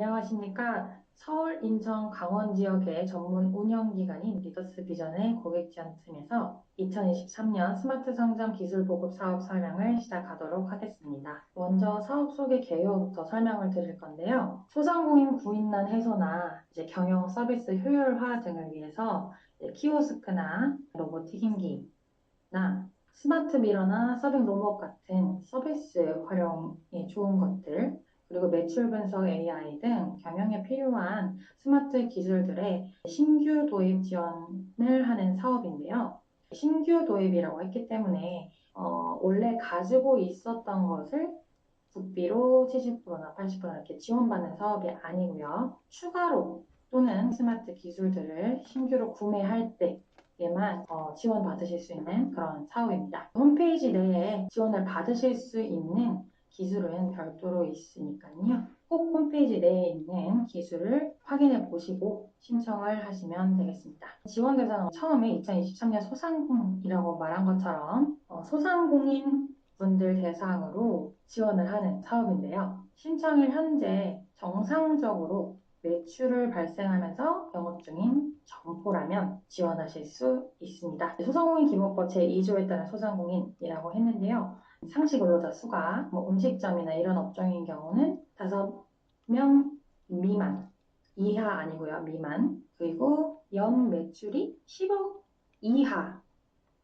안녕하십니까. 서울, 인천, 강원 지역의 전문 운영기관인 리더스 비전의 고객 지원팀에서 2023년 스마트 상점 기술 보급 사업 설명을 시작하도록 하겠습니다. 먼저 사업 소개 개요부터 설명을 드릴 건데요. 소상공인 구인난 해소나 경영 서비스 효율화 등을 위해서 키오스크나 로봇 튀김기나 스마트 미러나 서빙 로봇 같은 서비스 활용이 좋은 것들, 그리고 매출 분석 AI 등 경영에 필요한 스마트 기술들의 신규 도입 지원을 하는 사업인데요. 신규 도입이라고 했기 때문에 원래 가지고 있었던 것을 국비로 70%나 80% 이렇게 지원받는 사업이 아니고요. 추가로 또는 스마트 기술들을 신규로 구매할 때에만 지원받으실 수 있는 그런 사업입니다. 홈페이지 내에 지원을 받으실 수 있는 기술은 별도로 있으니까요. 꼭 홈페이지 내에 있는 기술을 확인해 보시고 신청을 하시면 되겠습니다. 지원 대상은 처음에 2023년 소상공이라고 말한 것처럼 소상공인 분들 대상으로 지원을 하는 사업인데요. 신청일 현재 정상적으로 매출을 발생하면서 영업 중인 점포라면 지원하실 수 있습니다. 소상공인 기본법 제2조에 따른 소상공인이라고 했는데요. 상시 근로자 수가 음식점이나 이런 업종인 경우는 5명 미만, 이하 아니고요. 미만. 그리고 연 매출이 10억 이하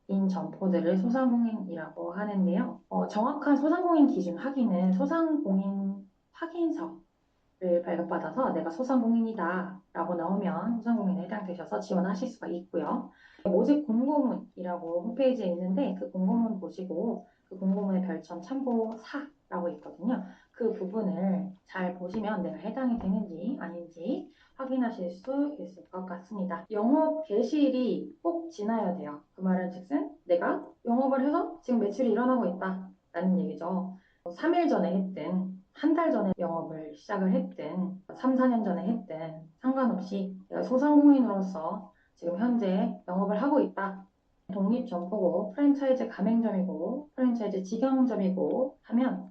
인 점포들을 소상공인이라고 하는데요. 정확한 소상공인 기준 확인은 소상공인 확인서를 발급받아서 내가 소상공인이다 라고 나오면 소상공인에 해당되셔서 지원하실 수가 있고요. 모집 공고문이라고 홈페이지에 있는데 그 공고문 보시고 그 공고문의 별점 참고 4라고 있거든요. 그 부분을 잘 보시면 내가 해당이 되는지 아닌지 확인하실 수 있을 것 같습니다. 영업 개시일이 꼭 지나야 돼요. 그 말은 즉슨 내가 영업을 해서 지금 매출이 일어나고 있다 라는 얘기죠. 3일 전에 했든 한 달 전에 영업을 시작을 했든 3, 4년 전에 했든 상관없이 내가 소상공인으로서 지금 현재 영업을 하고 있다. 독립점포고 프랜차이즈 가맹점이고 프랜차이즈 직영점이고 하면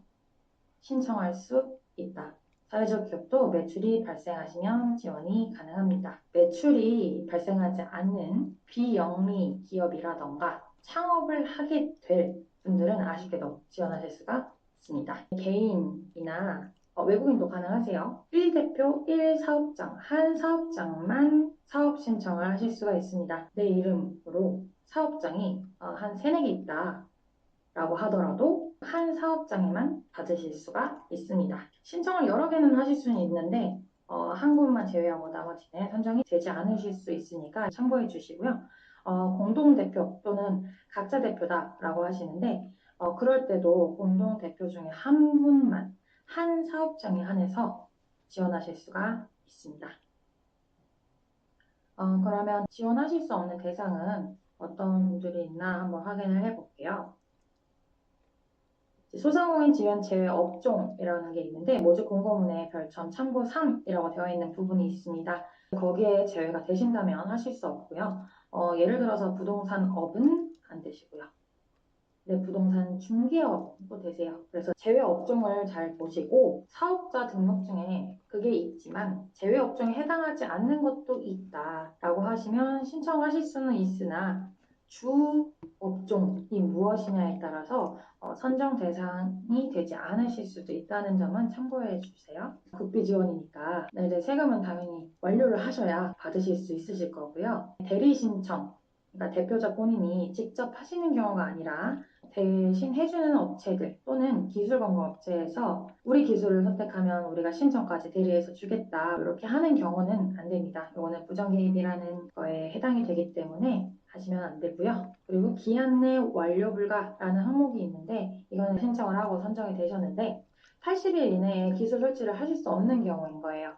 신청할 수 있다. 사회적 기업도 매출이 발생하시면 지원이 가능합니다. 매출이 발생하지 않는 비영리 기업이라던가 창업을 하게 될 분들은 아쉽게도 지원하실 수가 있습니다. 개인이나 외국인도 가능하세요. 1대표 1사업장, 한 사업장만 사업 신청을 하실 수가 있습니다. 내 이름으로 사업장이 한 3, 4개 있다 라고 하더라도 한 사업장에만 받으실 수가 있습니다. 신청을 여러 개는 하실 수는 있는데 한 곳만 제외하고 나머지는 선정이 되지 않으실 수 있으니까 참고해 주시고요. 공동대표 또는 각자 대표다 라고 하시는데 그럴 때도 공동대표 중에 한 분만 한 사업장에 한해서 지원하실 수가 있습니다. 그러면 지원하실 수 없는 대상은 어떤 분들이 있나 한번 확인을 해볼게요. 소상공인 지원 제외 업종이라는 게 있는데 모집 공고문에 별점 참고 3이라고 되어 있는 부분이 있습니다. 거기에 제외가 되신다면 하실 수 없고요. 예를 들어서 부동산 업은 안 되시고요. 네, 부동산 중개업도 되세요. 그래서 제외 업종을 잘 보시고 사업자 등록증에 그게 있지만 제외 업종에 해당하지 않는 것도 있다라고 하시면 신청하실 수는 있으나 주 업종이 무엇이냐에 따라서 선정 대상이 되지 않으실 수도 있다는 점은 참고해 주세요. 국비 지원이니까 이제 세금은 당연히 완료를 하셔야 받으실 수 있으실 거고요. 대리 신청, 그러니까 대표자 본인이 직접 하시는 경우가 아니라 대신 해주는 업체들 또는 기술 공급 업체에서 우리 기술을 선택하면 우리가 신청까지 대리해서 주겠다 이렇게 하는 경우는 안 됩니다. 이거는 부정개입이라는 거에 해당이 되기 때문에 하시면 안 되고요. 그리고 기한 내 완료 불가라는 항목이 있는데 이거는 신청을 하고 선정이 되셨는데 80일 이내에 기술 설치를 하실 수 없는 경우인 거예요.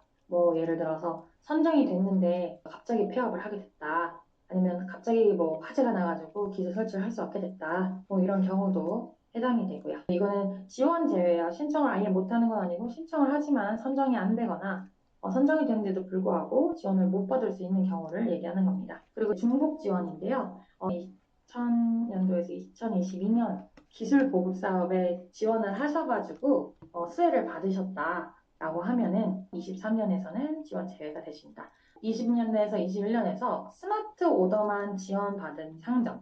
예를 들어서 선정이 됐는데 갑자기 폐업을 하게 됐다. 아니면 갑자기 화재가 나가지고 기술 설치를 할 수 없게 됐다. 이런 경우도 해당이 되고요. 이거는 지원 제외야. 신청을 아예 못하는 건 아니고 신청을 하지만 선정이 안 되거나 선정이 됐는데도 불구하고 지원을 못 받을 수 있는 경우를 얘기하는 겁니다. 그리고 중복 지원인데요. 2000년도에서 2022년 기술 보급 사업에 지원을 하셔가지고 수혜를 받으셨다. 라고 하면은 23년에서는 지원 제외가 되십니다. 20년에서 21년에서 스마트 오더만 지원받은 상점,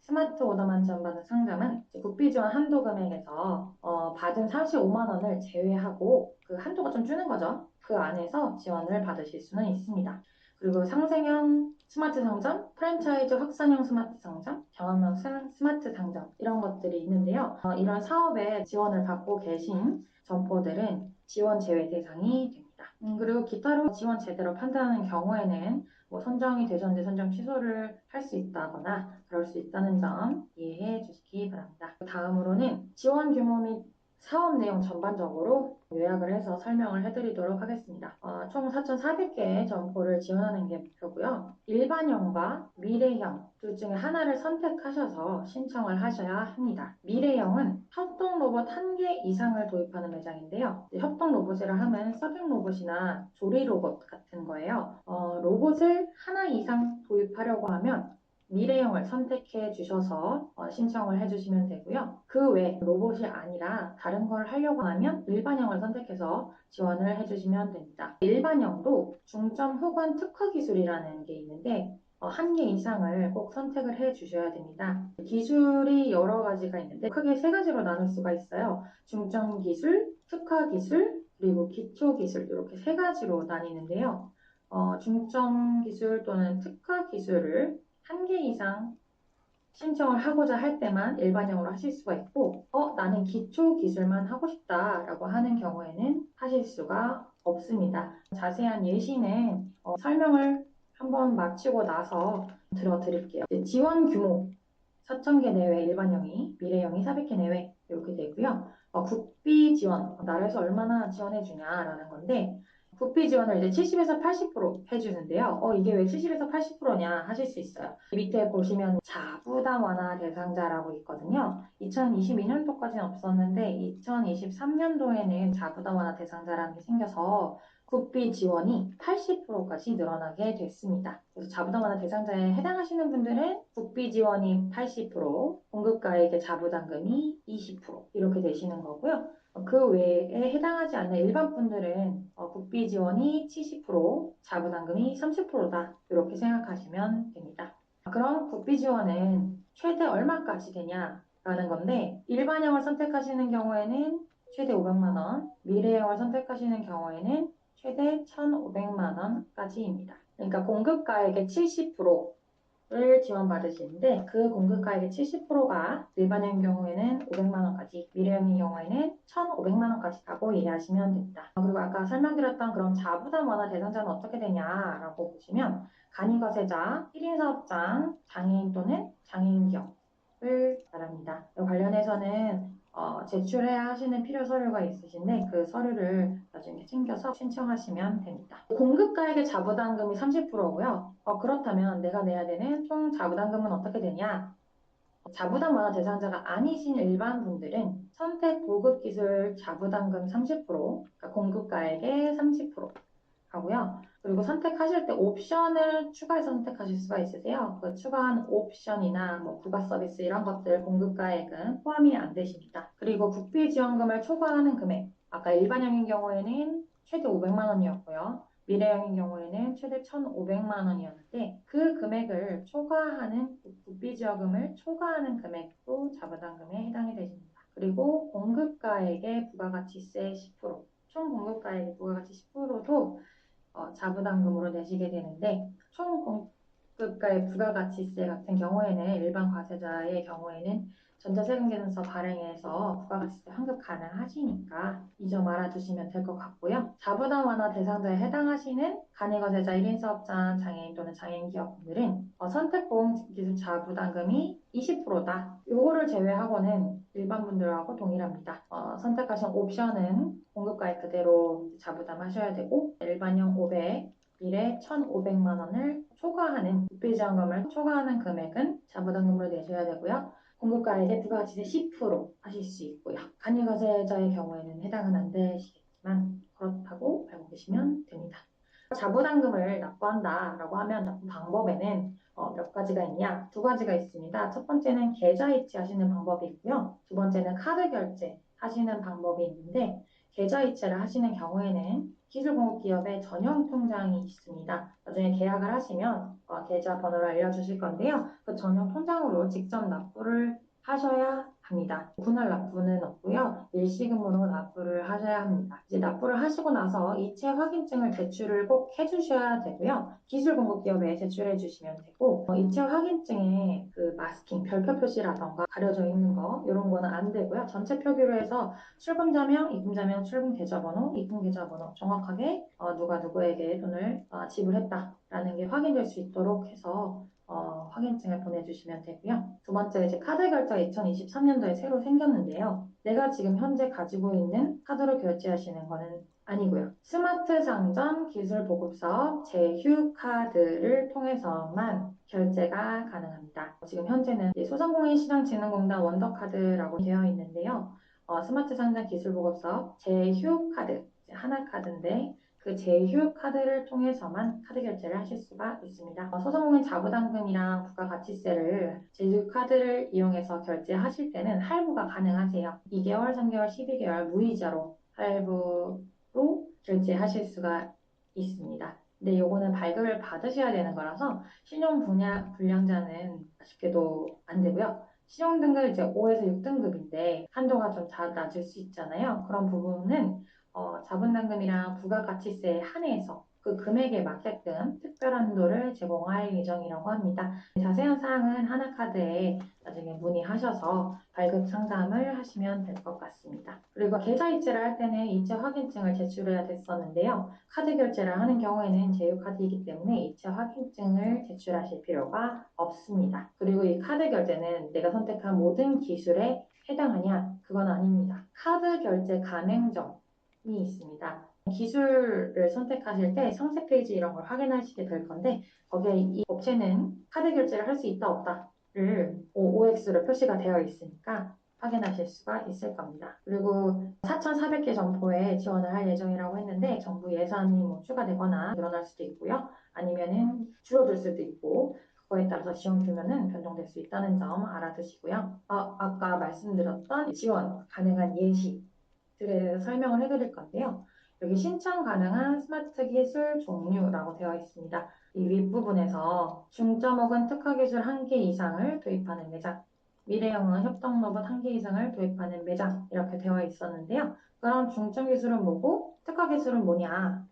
스마트 오더만 지원받은 상점은 국비 지원 한도 금액에서 받은 45만 원을 제외하고 그 한도가 좀 주는 거죠. 그 안에서 지원을 받으실 수는 있습니다. 그리고 상생형 스마트 상점, 프랜차이즈 확산형 스마트 상점, 경험형 스마트 상점 이런 것들이 있는데요. 이런 사업에 지원을 받고 계신 점포들은 지원 제외 대상이 됩니다. 그리고 기타로 지원 제대로 판단하는 경우에는 선정이 되셨는데 선정 취소를 할 수 있다거나 그럴 수 있다는 점 이해해 주시기 바랍니다. 다음으로는 지원 규모 및 사업 내용 전반적으로 요약을 해서 설명을 해드리도록 하겠습니다. 총 4,400개의 점포를 지원하는 게 목표고요. 일반형과 미래형 둘 중에 하나를 선택하셔서 신청을 하셔야 합니다. 미래형은 협동 로봇 1개 이상을 도입하는 매장인데요. 협동 로봇이라 하면 서빙 로봇이나 조리 로봇 같은 거예요. 로봇을 하나 이상 도입하려고 하면 미래형을 선택해 주셔서 신청을 해주시면 되고요. 그 외 로봇이 아니라 다른 걸 하려고 하면 일반형을 선택해서 지원을 해주시면 됩니다. 일반형도 중점 혹은 특화 기술이라는 게 있는데 1개 이상을 꼭 선택을 해 주셔야 됩니다. 기술이 여러 가지가 있는데 크게 3가지로 나눌 수가 있어요. 중점 기술, 특화 기술, 그리고 기초 기술 이렇게 3가지로 나뉘는데요. 중점 기술 또는 특화 기술을 1개 이상 신청을 하고자 할 때만 일반형으로 하실 수가 있고 나는 기초 기술만 하고 싶다라고 하는 경우에는 하실 수가 없습니다. 자세한 예시는 설명을 한번 마치고 나서 들어드릴게요. 지원 규모 4,000개 내외 일반형이, 미래형이 400개 내외 이렇게 되고요. 국비 지원, 나라에서 얼마나 지원해 주냐라는 건데 국비 지원을 이제 70에서 80% 해주는데요. 이게 왜 70에서 80%냐 하실 수 있어요. 밑에 보시면 자부담 완화 대상자라고 있거든요. 2022년도까지는 없었는데 2023년도에는 자부담 완화 대상자라는 게 생겨서 국비 지원이 80%까지 늘어나게 됐습니다. 그래서 자부담 완화 대상자에 해당하시는 분들은 국비 지원이 80%, 공급가액의 자부담금이 20% 이렇게 되시는 거고요. 그 외에 해당하지 않는 일반 분들은 국비 지원이 70%, 자부담금이 30%다 이렇게 생각하시면 됩니다. 그럼 국비 지원은 최대 얼마까지 되냐라는 건데 일반형을 선택하시는 경우에는 최대 500만 원, 미래형을 선택하시는 경우에는 최대 1,500만 원까지입니다. 그러니까 공급가액의 70%를 지원받으시는데 그 공급가액의 70%가 일반형인 경우에는 500만 원까지, 미래형인 경우에는 1,500만 원까지 라고 이해하시면 됩니다. 그리고 아까 설명드렸던 그런 자부담 완화 대상자는 어떻게 되냐라고 보시면 간이거세자, 1인 사업장, 장애인 또는 장애인 기업을 말합니다. 관련해서는 제출해야 하시는 필요 서류가 있으신데 그 서류를 나중에 챙겨서 신청하시면 됩니다. 공급가액의 자부담금이 30%고요. 그렇다면 내가 내야 되는 총 자부담금은 어떻게 되냐? 자부담 완화 대상자가 아니신 일반 분들은 선택 고급 기술 자부담금 30%, 그러니까 공급가액의 30% 하고요. 그리고 선택하실 때 옵션을 추가해서 선택하실 수가 있으세요. 그 추가한 옵션이나 부가 서비스 이런 것들 공급가액은 포함이 안 되십니다. 그리고 국비 지원금을 초과하는 금액, 아까 일반형인 경우에는 최대 500만 원이었고요. 미래형인 경우에는 최대 1,500만 원이었는데 그 금액을 초과하는 국비 지원금을 초과하는 금액도 자부담금에 해당이 되십니다. 그리고 공급가액의 부가가치세 10%, 총 공급가액의 부가가치 10%도 자부담금으로 내시게 되는데 총 공급가의 부가가치세 같은 경우에는 일반 과세자의 경우에는 전자세금계산서 발행해서 부가가치세 환급 가능하시니까 이 점 알아두시면 될 것 같고요. 자부담 완화 대상자에 해당하시는 간이거세자 1인 사업자 장애인 또는 장애인 기업분들은 선택보험기술 자부담금이 20%다. 요거를 제외하고는 일반 분들하고 동일합니다. 선택하신 옵션은 공급가액 그대로 자부담하셔야 되고 일반형 500, 미래 1,500만 원을 초과하는 국비지원금을 초과하는 금액은 자부담금으로 내셔야 되고요. 공급가액의 부가가치세 10% 하실 수 있고요. 간이과세자의 경우에는 해당은 안 되시겠지만 그렇다고 알고 계시면 됩니다. 자부담금을 납부한다라고 하면 납부 방법에는 몇 가지가 있냐? 2가지가 있습니다. 첫 번째는 계좌 이체하시는 방법이 있고요. 두 번째는 카드 결제 하시는 방법이 있는데 계좌이체를 하시는 경우에는 기술공급기업의 전용 통장이 있습니다. 나중에 계약을 하시면 계좌 번호를 알려주실 건데요. 그 전용 통장으로 직접 납부를 하셔야 합니다. 분할 납부는 없고요. 일시금으로 납부를 하셔야 합니다. 이제 납부를 하시고 나서 이체 확인증을 제출을 꼭 해주셔야 되고요. 기술공급기업에 제출해 주시면 되고 이체 확인증에 그 마스킹, 별표 표시라던가 가려져 있는 거 이런 거는 안 되고요. 전체 표기로 해서 출금자명, 입금자명, 출금 계좌번호, 입금 계좌번호 정확하게 누가 누구에게 돈을 지불했다라는 게 확인될 수 있도록 해서 확인증을 보내주시면 되고요. 두 번째, 이제 카드 결제가 2023년도에 새로 생겼는데요. 내가 지금 현재 가지고 있는 카드로 결제하시는 거는 아니고요. 스마트 상점 기술 보급 사업 제휴 카드를 통해서만 결제가 가능합니다. 지금 현재는 소상공인시장진흥공단 원더카드라고 되어 있는데요. 스마트 상점 기술 보급 사업 제휴 카드, 하나카드인데 그 제휴 카드를 통해서만 카드 결제를 하실 수가 있습니다. 소상공인 자부담금이랑 부가가치세를 제휴 카드를 이용해서 결제하실 때는 할부가 가능하세요. 2개월, 3개월, 12개월 무이자로 할부로 결제하실 수가 있습니다. 근데 요거는 발급을 받으셔야 되는 거라서 신용 불량자는 아쉽게도 안 되고요. 신용등급 이제 5에서 6등급인데 한도가 좀 낮을 수 있잖아요. 그런 부분은 자본담금이랑 부가가치세에 한해서 그 금액에 맞게끔 특별 한도를 제공할 예정이라고 합니다. 자세한 사항은 하나카드에 나중에 문의하셔서 발급 상담을 하시면 될 것 같습니다. 그리고 계좌이체를 할 때는 이체 확인증을 제출해야 됐었는데요. 카드 결제를 하는 경우에는 제휴카드이기 때문에 이체 확인증을 제출하실 필요가 없습니다. 그리고 이 카드 결제는 내가 선택한 모든 기술에 해당하냐? 그건 아닙니다. 카드 결제 가맹점이 있습니다. 기술을 선택하실 때 상세 페이지 이런 걸 확인하시게 될 건데 거기에 이 업체는 카드 결제를 할 수 있다 없다를 OX로 표시가 되어 있으니까 확인하실 수가 있을 겁니다. 그리고 4,400개 점포에 지원을 할 예정이라고 했는데 정부 예산이 추가되거나 늘어날 수도 있고요. 아니면은 줄어들 수도 있고 그거에 따라서 지원 규모는 변동될 수 있다는 점 알아두시고요. 아까 말씀드렸던 지원 가능한 예시들에 대해서 설명을 해드릴 건데요. 여기 신청 가능한 스마트 기술 종류라고 되어 있습니다. 이 윗부분에서 중점 혹은 특화 기술 1개 이상을 도입하는 매장, 미래영은 협동 로봇 1개 이상을 도입하는 매장 이렇게 되어 있었는데요. 그럼 중점 기술은 뭐고 특화 기술은 뭐냐?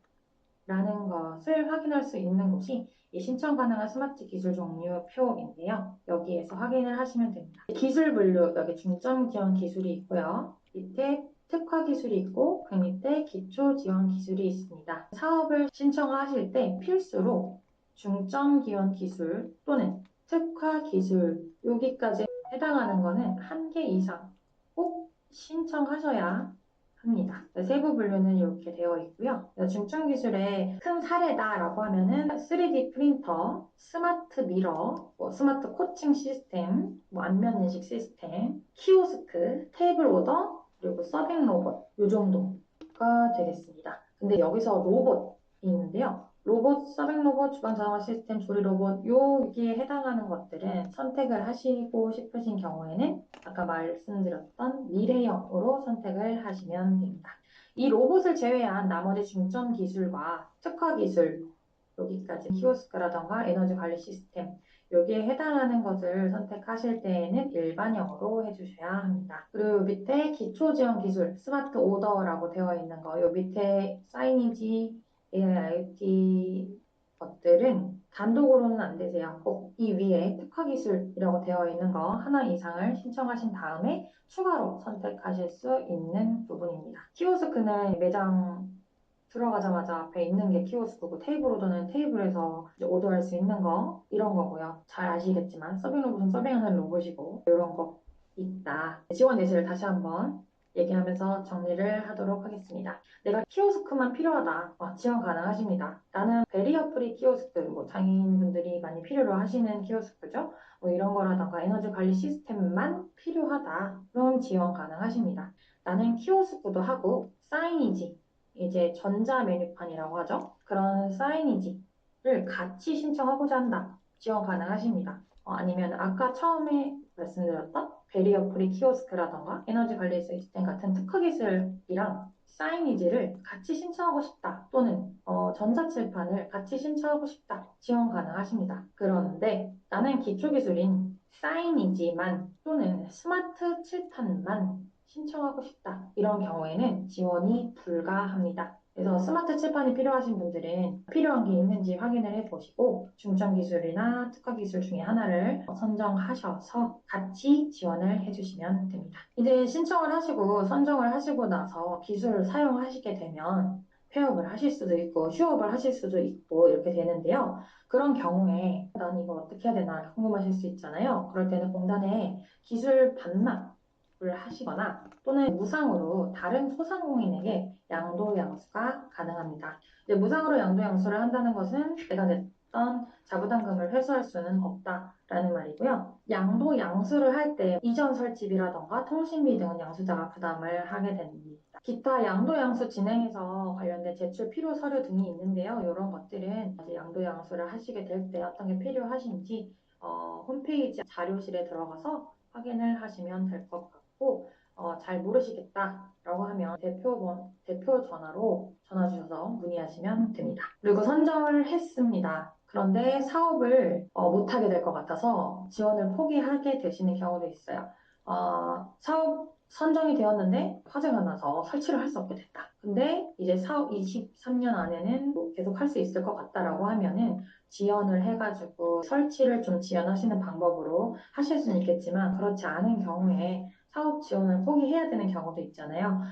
라는 것을 확인할 수 있는 곳이 이 신청 가능한 스마트 기술 종류 표인데요. 여기에서 확인을 하시면 됩니다. 기술 분류, 여기 중점 지원 기술이 있고요. 밑에 특화 기술이 있고 그 밑에 기초 지원 기술이 있습니다. 사업을 신청하실 때 필수로 중점 지원 기술 또는 특화 기술 여기까지 해당하는 거는 1개 이상 꼭 신청하셔야 합니다. 세부 분류는 이렇게 되어 있고요. 중점 기술의 큰 사례다라고 하면은 3D 프린터, 스마트 미러, 스마트 코칭 시스템, 안면 인식 시스템, 키오스크, 테이블 오더, 그리고 서빙 로봇 이 정도가 되겠습니다. 근데 여기서 로봇이 있는데요. 로봇, 서빙 로봇, 주방 자동화 시스템, 조리 로봇 여기에 해당하는 것들은 선택을 하시고 싶으신 경우에는 아까 말씀드렸던 미래형으로 선택을 하시면 됩니다. 이 로봇을 제외한 나머지 중점 기술과 특화 기술 여기까지 키오스크라던가 에너지 관리 시스템 여기에 해당하는 것을 선택하실 때에는 일반형으로 해주셔야 합니다. 그리고 밑에 기초 지원 기술 스마트 오더라고 되어 있는 거 요 밑에 사이니지 AI, IoT 것들은 단독으로는 안 되세요. 꼭 이 위에 특화 기술이라고 되어 있는 거 하나 이상을 신청하신 다음에 추가로 선택하실 수 있는 부분입니다. 키오스크는 매장 들어가자마자 앞에 있는 게 키오스크고 테이블 오더는 테이블에서 오더할 수 있는 거 이런 거고요. 잘 아시겠지만 서빙 로봇은 서빙하는 로봇이고 이런 거 있다. 지원 예시를 다시 한번 얘기하면서 정리를 하도록 하겠습니다. 내가 키오스크만 필요하다. 지원 가능하십니다. 나는 베리어 프리 키오스크, 장애인분들이 많이 필요로 하시는 키오스크죠. 이런 거라던가 에너지 관리 시스템만 필요하다. 그럼 지원 가능하십니다. 나는 키오스크도 하고 사이니지, 이제 전자 메뉴판이라고 하죠. 그런 사이니지를 같이 신청하고자 한다. 지원 가능하십니다. 아니면 아까 처음에 말씀드렸던 베리어 프리 키오스크라던가 에너지 관리 시스템 같은 특화 기술이랑 사이니지를 같이 신청하고 싶다 또는 전자칠판을 같이 신청하고 싶다 지원 가능하십니다. 그런데 나는 기초기술인 사이니지만 또는 스마트 칠판만 신청하고 싶다. 이런 경우에는 지원이 불가합니다. 그래서 스마트 칠판이 필요하신 분들은 필요한 게 있는지 확인을 해보시고 중점 기술이나 특화 기술 중에 하나를 선정하셔서 같이 지원을 해주시면 됩니다. 이제 신청을 하시고 선정을 하시고 나서 기술을 사용하시게 되면 폐업을 하실 수도 있고 휴업을 하실 수도 있고 이렇게 되는데요. 그런 경우에 난 이거 어떻게 해야 되나 궁금하실 수 있잖아요. 그럴 때는 공단에 기술 반납을 하시거나 또는 무상으로 다른 소상공인에게 양도양수가 가능합니다. 이제 무상으로 양도양수를 한다는 것은 내가 냈던 자부담금을 회수할 수는 없다라는 말이고요. 양도양수를 할 때 이전 설치비라던가 통신비 등은 양수자가 부담을 하게 됩니다. 기타 양도양수 진행에서 관련된 제출 필요 서류 등이 있는데요. 이런 것들은 이제 양도양수를 하시게 될 때 어떤 게 필요하신지 홈페이지 자료실에 들어가서 확인을 하시면 될 것 같고 잘 모르시겠다라고 하면 대표 전화로 전화 주셔서 문의하시면 됩니다. 그리고 선정을 했습니다. 그런데 사업을 못하게 될 것 같아서 지원을 포기하게 되시는 경우도 있어요. 사업 선정이 되었는데 화재가 나서 설치를 할 수 없게 됐다. 근데 이제 사업 23년 안에는 계속 할 수 있을 것 같다라고 하면은 지연을 해가지고 설치를 좀 지연하시는 방법으로 하실 수는 있겠지만 그렇지 않은 경우에 사업 지원을 포기해야 되는 경우도 있잖아요.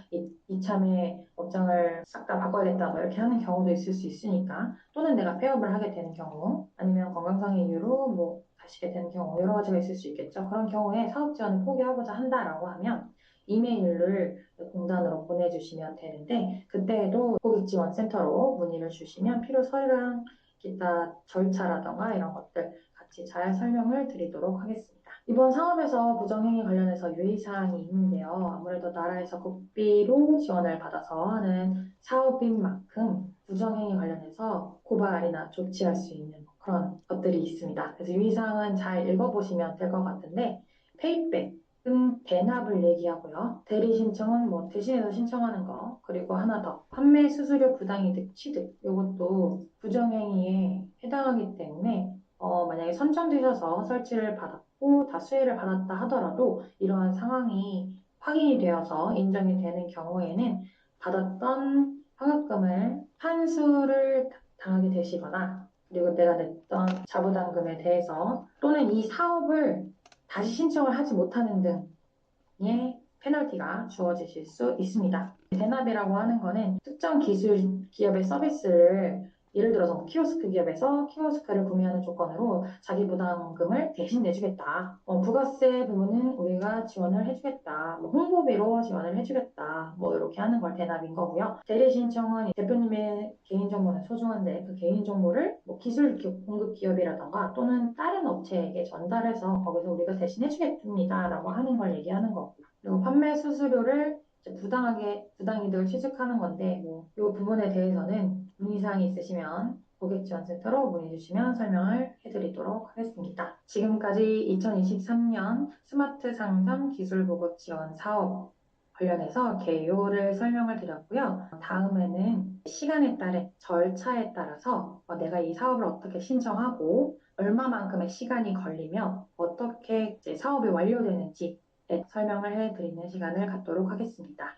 이참에 업장을 싹 다 바꿔야겠다 뭐 이렇게 하는 경우도 있을 수 있으니까 또는 내가 폐업을 하게 되는 경우 아니면 건강상의 이유로 뭐 가시게 되는 경우 여러 가지가 있을 수 있겠죠. 그런 경우에 사업 지원을 포기하고자 한다라고 하면 이메일을 공단으로 보내주시면 되는데 그때에도 고객지원센터로 문의를 주시면 필요 서류랑 기타 절차라던가 이런 것들 같이 잘 설명을 드리도록 하겠습니다. 이번 사업에서 부정행위 관련해서 유의사항이 있는데요. 아무래도 나라에서 국비로 지원을 받아서 하는 사업인 만큼 부정행위 관련해서 고발이나 조치할 수 있는 그런 것들이 있습니다. 그래서 유의사항은 잘 읽어보시면 될 것 같은데 페이백 대납을 얘기하고요. 대리 신청은 뭐 대신해서 신청하는 거. 그리고 하나 더. 판매 수수료 부당이득 취득. 이것도 부정행위에 해당하기 때문에 만약에 선정되셔서 설치를 받았고 다 수혜를 받았다 하더라도 이러한 상황이 확인이 되어서 인정이 되는 경우에는 받았던 환급금을 환수를 당하게 되시거나 그리고 내가 냈던 자부담금에 대해서 또는 이 사업을 다시 신청을 하지 못하는 등의 페널티가 주어지실 수 있습니다. 대납이라고 하는 거는 특정 기술 기업의 서비스를 예를 들어서 뭐 키오스크 기업에서 키오스크를 구매하는 조건으로 자기 부담금을 대신 내주겠다. 부가세 부분은 우리가 지원을 해주겠다. 뭐 홍보비로 지원을 해주겠다. 뭐 이렇게 하는 걸 대납인 거고요. 대리 신청은 대표님의 개인정보는 소중한데 그 개인정보를 뭐 기술 공급 기업이라던가 또는 다른 업체에게 전달해서 거기서 우리가 대신 해주겠습니다라고 하는 걸 얘기하는 거고요. 그리고 판매 수수료를 부당이득을 취득하는 건데 이 부분에 대해서는 문의사항이 있으시면 고객지원센터로 문의 주시면 설명을 해드리도록 하겠습니다. 지금까지 2023년 스마트 상점 기술 보급 지원 사업 관련해서 개요를 설명을 드렸고요. 다음에는 시간에 따른 절차에 따라서 내가 이 사업을 어떻게 신청하고 얼마만큼의 시간이 걸리며 어떻게 이제 사업이 완료되는지 설명을 해드리는 시간을 갖도록 하겠습니다.